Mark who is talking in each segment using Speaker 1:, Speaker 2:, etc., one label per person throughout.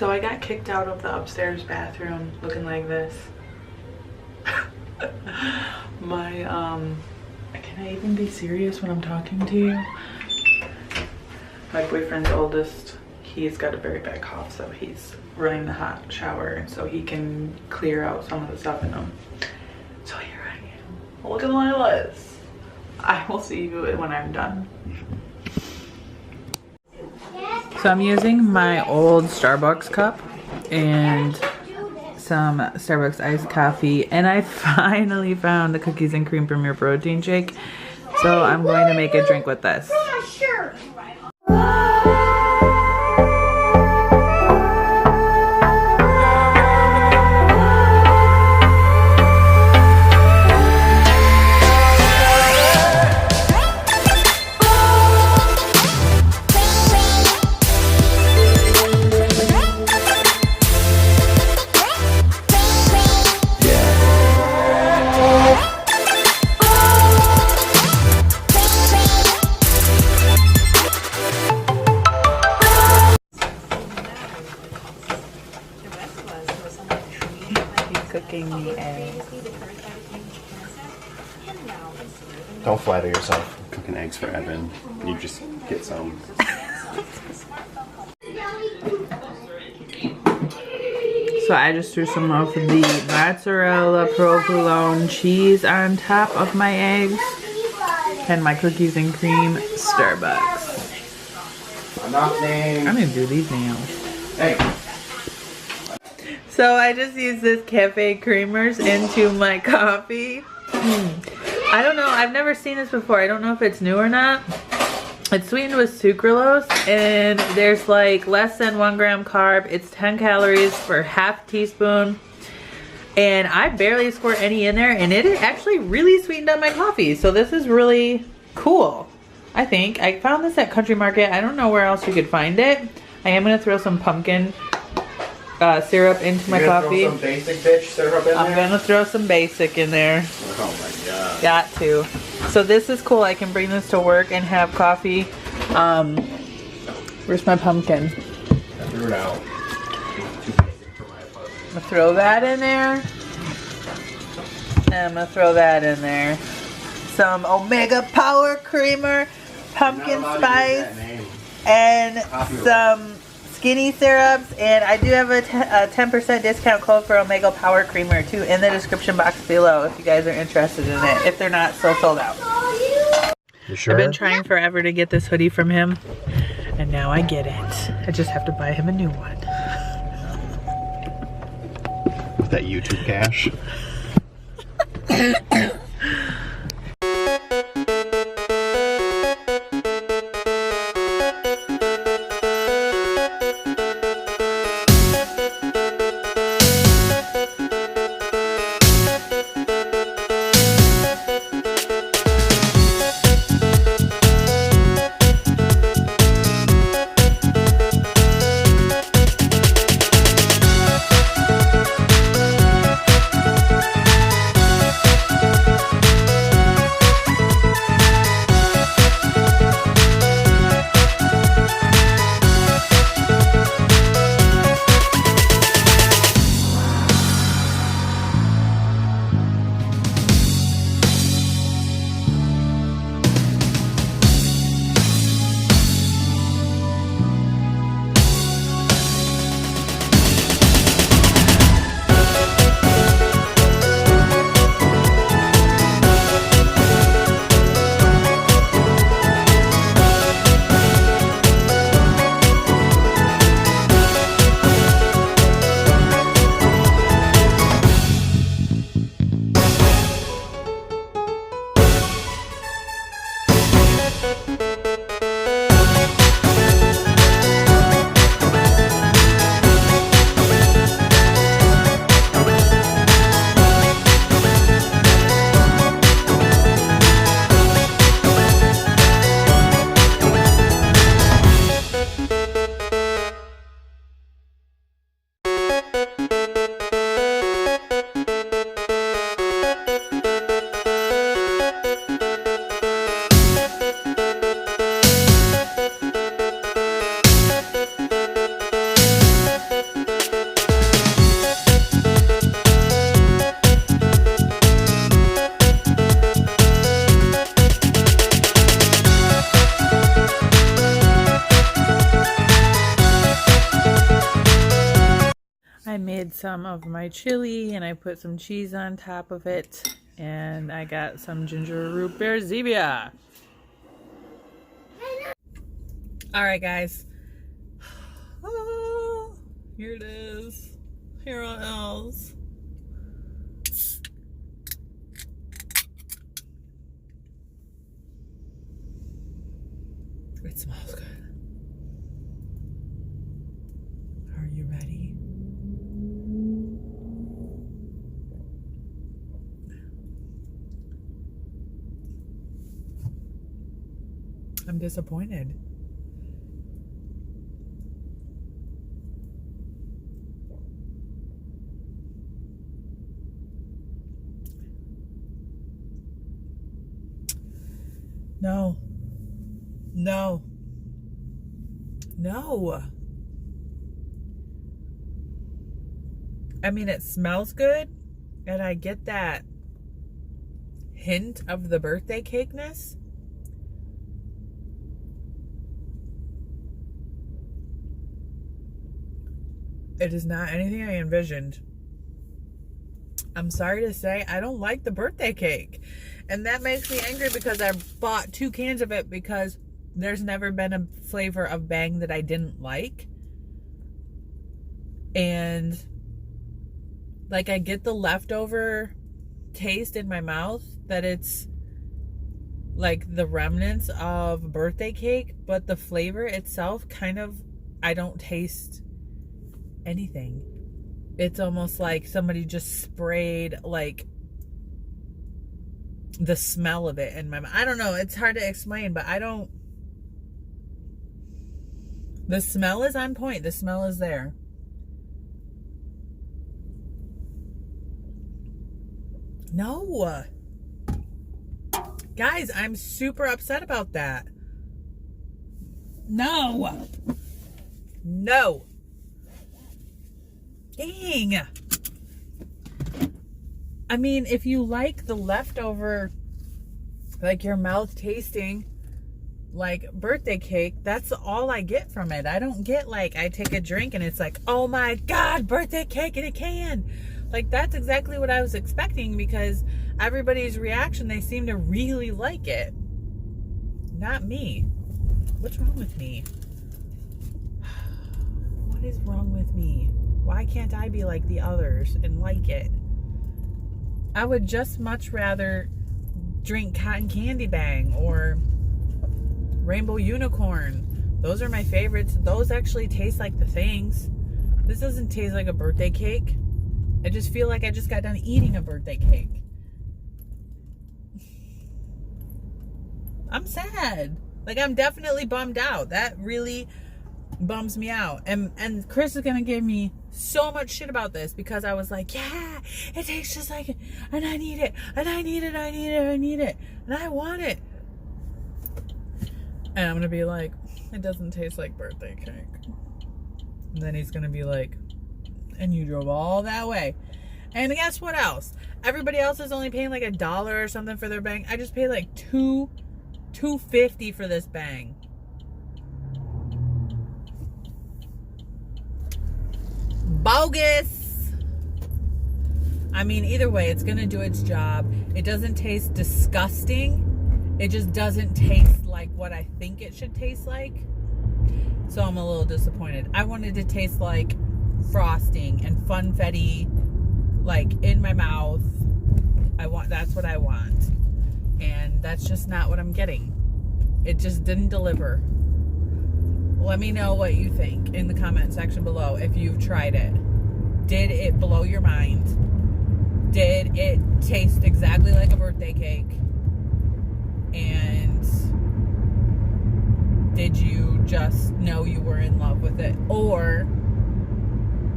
Speaker 1: So I got kicked out of the upstairs bathroom looking like this. Can I even be serious when I'm talking to you? My boyfriend's oldest, he's got a very bad cough, so he's running the hot shower so he can clear out some of the stuff in him. So here I am, looking like this. I will see you when I'm done. So I'm using my old Starbucks cup and some Starbucks iced coffee, and I finally found the cookies and cream Premier protein shake. So I'm going to make a drink with this. Cooking the eggs.
Speaker 2: Don't flatter yourself. I'm cooking eggs for Evan. You just get some.
Speaker 1: So I just threw some of the mozzarella provolone cheese on top of my eggs and my cookies and cream Starbucks. I'm gonna do these nails.
Speaker 2: Hey.
Speaker 1: So I just used this cafe creamers into my coffee. I don't know, I've never seen this before. I don't know if it's new or not. It's sweetened with sucralose and there's like less than 1 gram carb. It's 10 calories for half teaspoon. And I barely squirt any in there, and it actually really sweetened up my coffee. So this is really cool, I think. I found this at Country Market. I don't know where else you could find it. I am gonna throw some pumpkin syrup into my coffee.
Speaker 2: Throw some basic bitch syrup in there?
Speaker 1: I'm gonna throw some basic in there.
Speaker 2: Oh my god.
Speaker 1: Got to. So this is cool. I can bring this to work and have coffee. Where's my pumpkin?
Speaker 2: I threw it out. Too basic for my apartment.
Speaker 1: I'm gonna throw that in there. And I'm gonna throw that in there. Some Omega Power Creamer, pumpkin spice, and some skinny syrups, and I do have a 10% discount code for Omega Power Creamer too in the description box below if you guys are interested in it, if they're not still sold out.
Speaker 2: You sure?
Speaker 1: I've been trying forever to get this hoodie from him, and now I get it. I just have to buy him a new one.
Speaker 2: With that YouTube cash?
Speaker 1: I made some of my chili and I put some cheese on top of it. And I got some ginger root beer Zevia. Alright guys. Oh, here it is. Here it is. It smells good. Are you ready? I'm disappointed. No. No. No. I mean, it smells good, and I get that hint of the birthday cakeness. It is not anything I envisioned. I'm sorry to say, I don't like the birthday cake. And that makes me angry because I bought 2 cans of it because there's never been a flavor of Bang that I didn't like. And like, I get the leftover taste in my mouth, that it's like the remnants of birthday cake, but the flavor itself kind of, I don't taste anything. It's almost like somebody just sprayed like the smell of it in my mouth. I don't know, it's hard to explain, but I don't, the smell is on point. The smell is there. No. Guys, I'm super upset about that. No. No. Dang. I mean, if you like the leftover, like your mouth tasting like birthday cake, that's all I get from it. I don't get like, I take a drink and it's like, oh my God, birthday cake in a can. Like, that's exactly what I was expecting, because everybody's reaction, they seem to really like it. Not me. What's wrong with me? What is wrong with me? Why can't I be like the others and like it? I would just much rather drink cotton candy Bang or rainbow unicorn. Those are my favorites. Those actually taste like the things. This doesn't taste like a birthday cake. I just feel like I just got done eating a birthday cake. I'm sad. Like, I'm definitely bummed out. That really bums me out. And Chris is gonna give me so much shit about this, because I was like, yeah, it tastes just like it, and I need it, and I need it, I need it, I need it, and I want it. And I'm gonna be like, it doesn't taste like birthday cake. And then he's gonna be like, and you drove all that way. And guess what else? Everybody else is only paying like $1 or something for their Bang. I just paid like $2.50 for this Bang. Bogus. I mean, either way, it's gonna do its job. It doesn't taste disgusting. It just doesn't taste like what I think it should taste like. So I'm a little disappointed. I wanted to taste like frosting and funfetti, like in my mouth. That's what I want. And that's just not what I'm getting. It just didn't deliver. Let me know what you think in the comment section below if you've tried it. Did it blow your mind? Did it taste exactly like a birthday cake? And did you just know you were in love with it? Or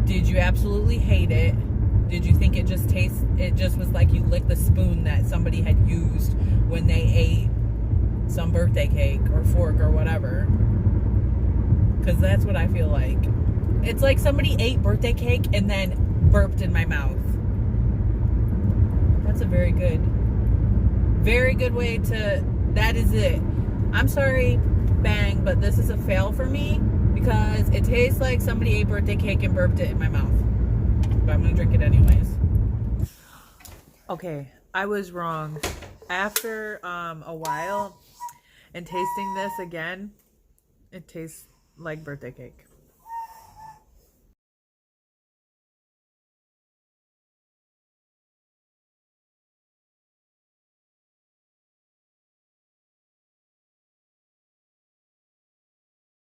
Speaker 1: did you absolutely hate it? Did you think it just was like you licked the spoon that somebody had used when they ate some birthday cake or fork or whatever? Because that's what I feel like. It's like somebody ate birthday cake and then burped in my mouth. That's a very good way to, that is it. I'm sorry, Bang, but this is a fail for me, because it tastes like somebody ate birthday cake and burped it in my mouth. but I'm gonna drink it anyways. Okay, I was wrong. After a while and tasting this again, it tastes like birthday cake.